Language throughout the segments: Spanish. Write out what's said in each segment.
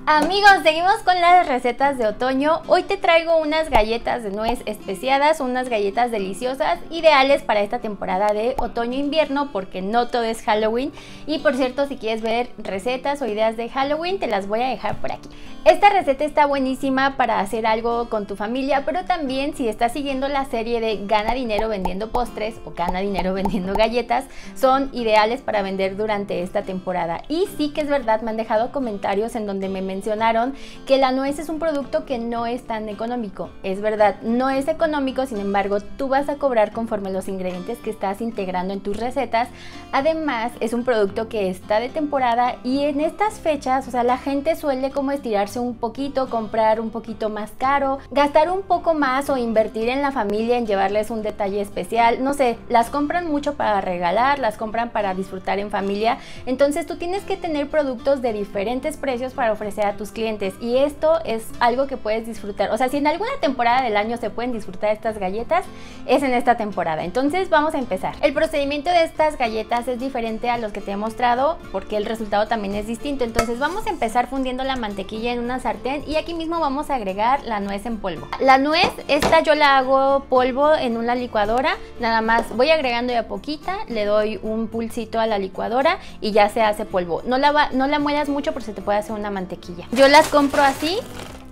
Amigos, seguimos con las recetas de otoño. Hoy te traigo unas galletas de nuez especiadas, unas galletas deliciosas, ideales para esta temporada de otoño-invierno porque no todo es Halloween. Y por cierto, si quieres ver recetas o ideas de Halloween, te las voy a dejar por aquí. Esta receta está buenísima para hacer algo con tu familia, pero también si estás siguiendo la serie de Gana Dinero Vendiendo Postres o Gana Dinero Vendiendo Galletas, son ideales para vender durante esta temporada. Y sí que es verdad, me han dejado comentarios en donde me mencionaron que la nuez es un producto que no es tan económico. Es verdad, no es económico, sin embargo, tú vas a cobrar conforme los ingredientes que estás integrando en tus recetas. Además, es un producto que está de temporada y en estas fechas, o sea, la gente suele como estirarse un poquito, comprar un poquito más caro, gastar un poco más o invertir en la familia, en llevarles un detalle especial. No sé, las compran mucho para regalar, las compran para disfrutar en familia. Entonces tú tienes que tener productos de diferentes precios para ofrecer a tus clientes, y esto es algo que puedes disfrutar. O sea, si en alguna temporada del año se pueden disfrutar estas galletas, es en esta temporada. Entonces vamos a empezar. El procedimiento de estas galletas es diferente a los que te he mostrado porque el resultado también es distinto. Entonces vamos a empezar fundiendo la mantequilla en una sartén y aquí mismo vamos a agregar la nuez en polvo. La nuez, esta yo la hago polvo en una licuadora, nada más voy agregando de a poquita, le doy un pulsito a la licuadora y ya se hace polvo. No la muelas mucho porque se te puede hacer una mantequilla. Yo las compro así.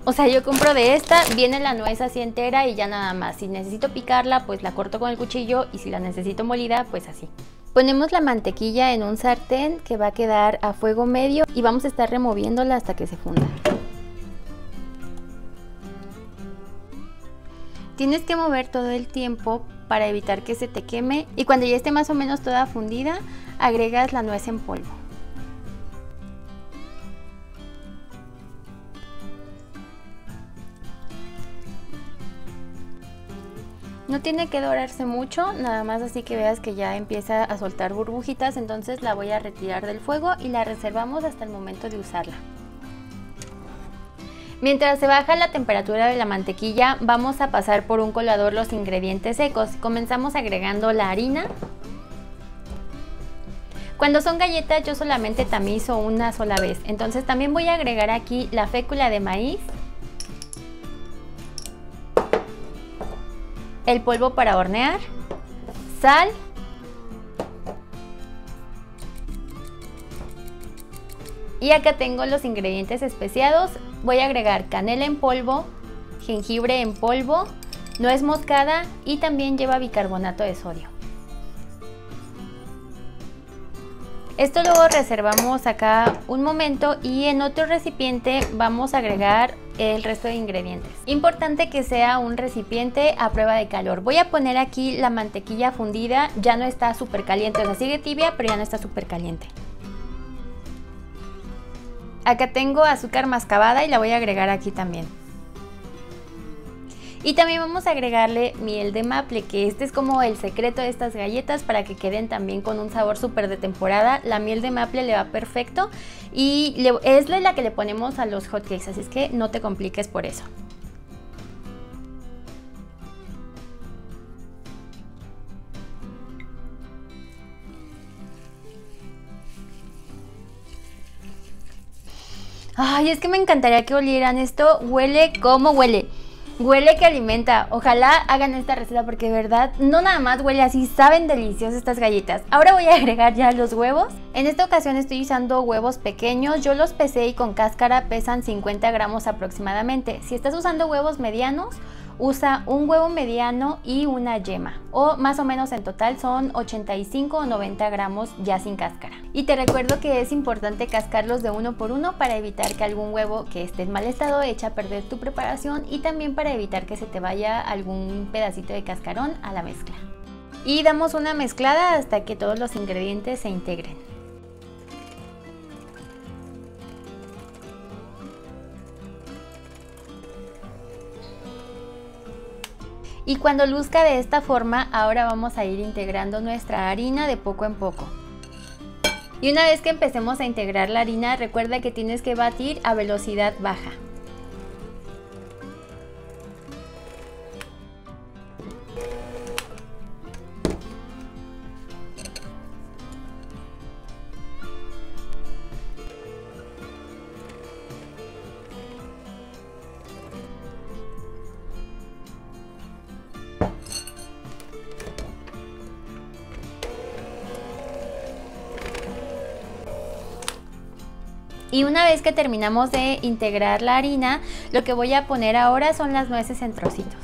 O sea, yo compro de esta, viene la nuez así entera y ya nada más. Si necesito picarla, pues la corto con el cuchillo, y si la necesito molida, pues así. Ponemos la mantequilla en un sartén que va a quedar a fuego medio y vamos a estar removiéndola hasta que se funda. Tienes que mover todo el tiempo para evitar que se te queme, y cuando ya esté más o menos toda fundida, agregas la nuez en polvo. No tiene que dorarse mucho, nada más así que veas que ya empieza a soltar burbujitas. Entonces la voy a retirar del fuego y la reservamos hasta el momento de usarla. Mientras se baja la temperatura de la mantequilla, vamos a pasar por un colador los ingredientes secos. Comenzamos agregando la harina. Cuando son galletas yo solamente tamizo una sola vez, entonces también voy a agregar aquí la fécula de maíz, el polvo para hornear, sal, y acá tengo los ingredientes especiados. Voy a agregar canela en polvo, jengibre en polvo, nuez moscada y también lleva bicarbonato de sodio. Esto luego reservamos acá un momento y en otro recipiente vamos a agregar el resto de ingredientes. Importante que sea un recipiente a prueba de calor. Voy a poner aquí la mantequilla fundida, ya no está súper caliente, o sea, sigue tibia, pero ya no está súper caliente. Acá tengo azúcar mascabada y la voy a agregar aquí también. Y también vamos a agregarle miel de maple, que este es como el secreto de estas galletas para que queden también con un sabor súper de temporada. La miel de maple le va perfecto y es la que le ponemos a los hotcakes, así es que no te compliques por eso. Ay, es que me encantaría que olieran esto. Huele como huele. Huele que alimenta. Ojalá hagan esta receta porque de verdad no nada más huele así, saben deliciosas estas galletas. Ahora voy a agregar ya los huevos. En esta ocasión estoy usando huevos pequeños. Yo los pesé y con cáscara pesan 50 gramos aproximadamente. Si estás usando huevos medianos, usa un huevo mediano y una yema, o más o menos en total son 85 o 90 gramos ya sin cáscara. Y te recuerdo que es importante cascarlos de uno por uno para evitar que algún huevo que esté en mal estado eche a perder tu preparación, y también para evitar que se te vaya algún pedacito de cascarón a la mezcla. Y damos una mezclada hasta que todos los ingredientes se integren. Y cuando luzca de esta forma, ahora vamos a ir integrando nuestra harina de poco en poco. Y una vez que empecemos a integrar la harina, recuerda que tienes que batir a velocidad baja. Y una vez que terminamos de integrar la harina, lo que voy a poner ahora son las nueces en trocitos.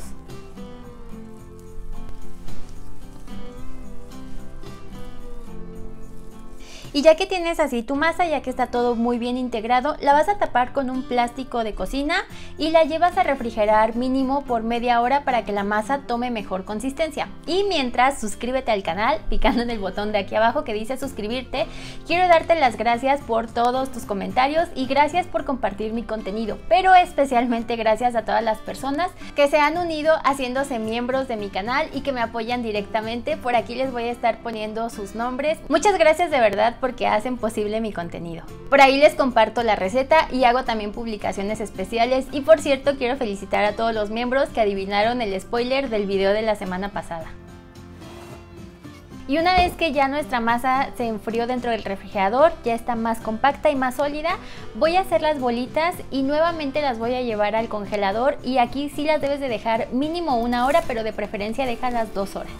Y ya que tienes así tu masa, ya que está todo muy bien integrado, la vas a tapar con un plástico de cocina y la llevas a refrigerar mínimo por media hora para que la masa tome mejor consistencia. Y mientras, suscríbete al canal picando en el botón de aquí abajo que dice suscribirte. Quiero darte las gracias por todos tus comentarios y gracias por compartir mi contenido, pero especialmente gracias a todas las personas que se han unido haciéndose miembros de mi canal y que me apoyan directamente. Por aquí les voy a estar poniendo sus nombres. Muchas gracias de verdad porque hacen posible mi contenido. Por ahí les comparto la receta y hago también publicaciones especiales. Y por cierto, quiero felicitar a todos los miembros que adivinaron el spoiler del video de la semana pasada. Y una vez que ya nuestra masa se enfrió dentro del refrigerador, ya está más compacta y más sólida, voy a hacer las bolitas y nuevamente las voy a llevar al congelador. Y aquí sí las debes de dejar mínimo 1 hora, pero de preferencia déjalas 2 horas.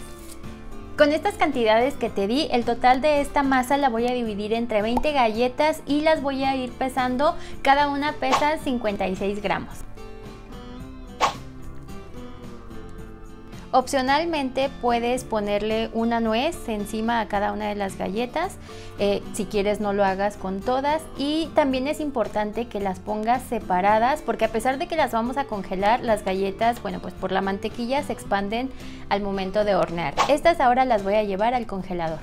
Con estas cantidades que te di, el total de esta masa la voy a dividir entre 20 galletas y las voy a ir pesando. Cada una pesa 56 gramos. Opcionalmente puedes ponerle una nuez encima a cada una de las galletas, si quieres no lo hagas con todas. Y también es importante que las pongas separadas porque a pesar de que las vamos a congelar, las galletas, bueno, pues por la mantequilla se expanden al momento de hornear. Estas ahora las voy a llevar al congelador.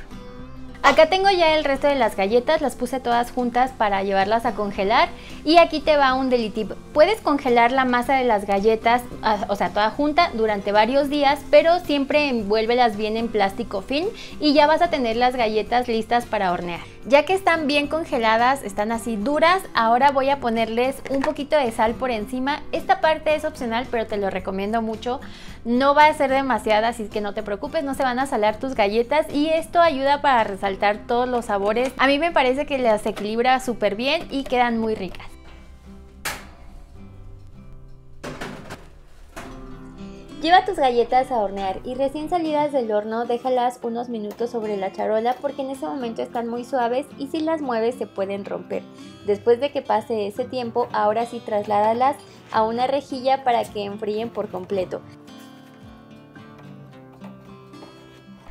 Acá tengo ya el resto de las galletas, las puse todas juntas para llevarlas a congelar. Y aquí te va un deli tip. Puedes congelar la masa de las galletas, o sea, toda junta durante varios días, pero siempre envuélvelas bien en plástico film y ya vas a tener las galletas listas para hornear. Ya que están bien congeladas, están así duras, ahora voy a ponerles un poquito de sal por encima. Esta parte es opcional, pero te lo recomiendo mucho. No va a ser demasiada, así que no te preocupes, no se van a salar tus galletas y esto ayuda para resaltar todos los sabores. A mí me parece que las equilibra súper bien y quedan muy ricas. Lleva tus galletas a hornear y recién salidas del horno déjalas unos minutos sobre la charola porque en ese momento están muy suaves y si las mueves se pueden romper. Después de que pase ese tiempo, ahora sí trasládalas a una rejilla para que enfríen por completo.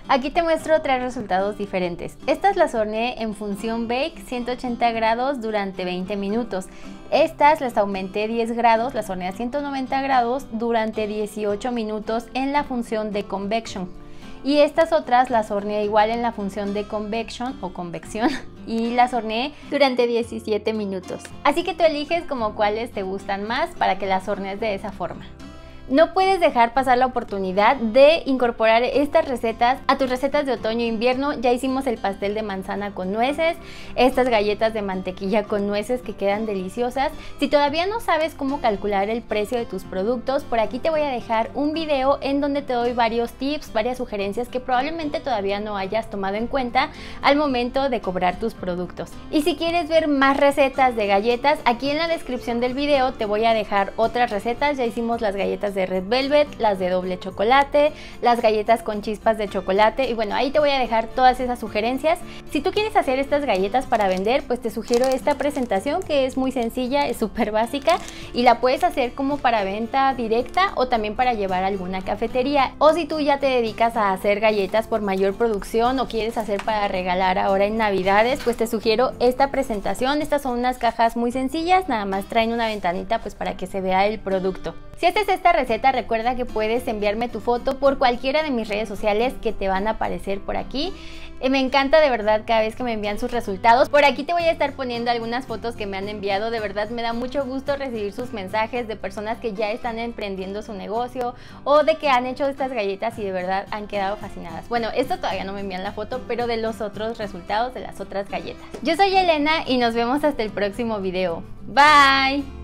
Aquí te muestro 3 resultados diferentes. Estas las horneé en función bake 180 grados durante 20 minutos. Estas las aumenté 10 grados, las horneé a 190 grados durante 18 minutos en la función de convection. Y estas otras las horneé igual en la función de convection o convección y las horneé durante 17 minutos. Así que tú eliges como cuáles te gustan más para que las hornees de esa forma. No puedes dejar pasar la oportunidad de incorporar estas recetas a tus recetas de otoño e invierno. Ya hicimos el pastel de manzana con nueces, estas galletas de mantequilla con nueces que quedan deliciosas. Si todavía no sabes cómo calcular el precio de tus productos, por aquí te voy a dejar un video en donde te doy varios tips, varias sugerencias que probablemente todavía no hayas tomado en cuenta al momento de cobrar tus productos. Y si quieres ver más recetas de galletas, aquí en la descripción del video te voy a dejar otras recetas. Ya hicimos las galletas de Red Velvet, las de doble chocolate, las galletas con chispas de chocolate y bueno, ahí te voy a dejar todas esas sugerencias. Si tú quieres hacer estas galletas para vender, pues te sugiero esta presentación que es muy sencilla, es súper básica y la puedes hacer como para venta directa o también para llevar a alguna cafetería. O si tú ya te dedicas a hacer galletas por mayor producción o quieres hacer para regalar ahora en Navidades, pues te sugiero esta presentación. Estas son unas cajas muy sencillas, nada más traen una ventanita pues para que se vea el producto. Si haces esta receta, recuerda que puedes enviarme tu foto por cualquiera de mis redes sociales que te van a aparecer por aquí. Me encanta de verdad cada vez que me envían sus resultados. Por aquí te voy a estar poniendo algunas fotos que me han enviado. De verdad me da mucho gusto recibir sus mensajes de personas que ya están emprendiendo su negocio o de que han hecho estas galletas y de verdad han quedado fascinadas. Bueno, esto todavía no me envían la foto, pero de los otros resultados de las otras galletas. Yo soy Elena y nos vemos hasta el próximo video. Bye.